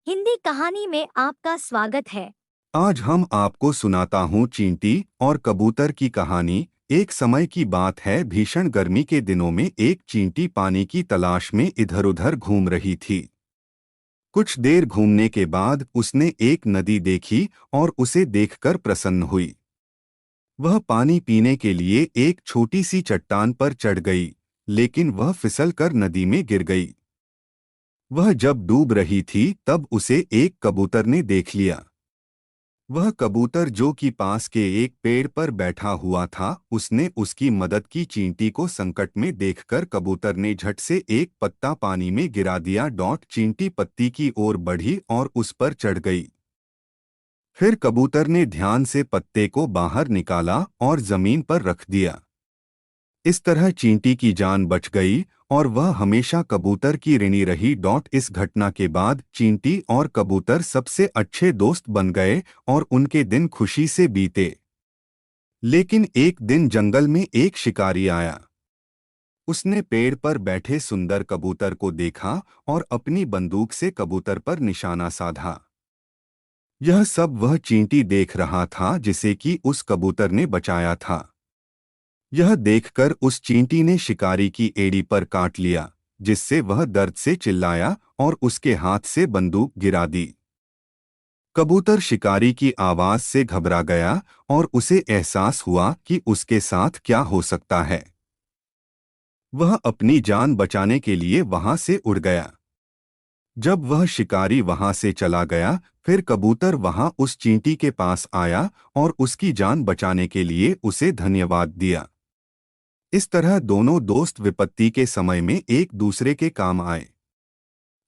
हिंदी कहानी में आपका स्वागत है। आज हम आपको सुनाता हूँ चींटी और कबूतर की कहानी। एक समय की बात है, भीषण गर्मी के दिनों में एक चींटी पानी की तलाश में इधर-उधर घूम रही थी। कुछ देर घूमने के बाद उसने एक नदी देखी और उसे देखकर प्रसन्न हुई। वह पानी पीने के लिए एक छोटी सी चट्टान पर चढ़ गई, लेकिन वह फिसलकर नदी में गिर गई। वह जब डूब रही थी तब उसे एक कबूतर ने देख लिया। वह कबूतर जो कि पास के एक पेड़ पर बैठा हुआ था, उसने उसकी मदद की। चींटी को संकट में देखकर कबूतर ने झट से एक पत्ता पानी में गिरा दिया। चींटी पत्ती की ओर बढ़ी और उस पर चढ़ गई। फिर कबूतर ने ध्यान से पत्ते को बाहर निकाला और जमीन पर रख दिया। इस तरह चींटी की जान बच गई और वह हमेशा कबूतर की ऋणी रही। इस घटना के बाद चींटी और कबूतर सबसे अच्छे दोस्त बन गए और उनके दिन खुशी से बीते। लेकिन एक दिन जंगल में एक शिकारी आया। उसने पेड़ पर बैठे सुंदर कबूतर को देखा और अपनी बंदूक से कबूतर पर निशाना साधा। यह सब वह चींटी देख रहा था जिसे कि उस कबूतर ने बचाया था। यह देखकर उस चींटी ने शिकारी की एड़ी पर काट लिया, जिससे वह दर्द से चिल्लाया और उसके हाथ से बंदूक गिरा दी। कबूतर शिकारी की आवाज से घबरा गया और उसे एहसास हुआ कि उसके साथ क्या हो सकता है। वह अपनी जान बचाने के लिए वहां से उड़ गया। जब वह शिकारी वहां से चला गया, फिर कबूतर वहां उस चींटी के पास आया और उसकी जान बचाने के लिए उसे धन्यवाद दिया। इस तरह दोनों दोस्त विपत्ति के समय में एक दूसरे के काम आए।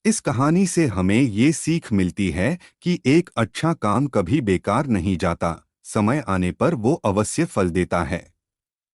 इस कहानी से हमें ये सीख मिलती है कि एक अच्छा काम कभी बेकार नहीं जाता, समय आने पर वो अवश्य फल देता है।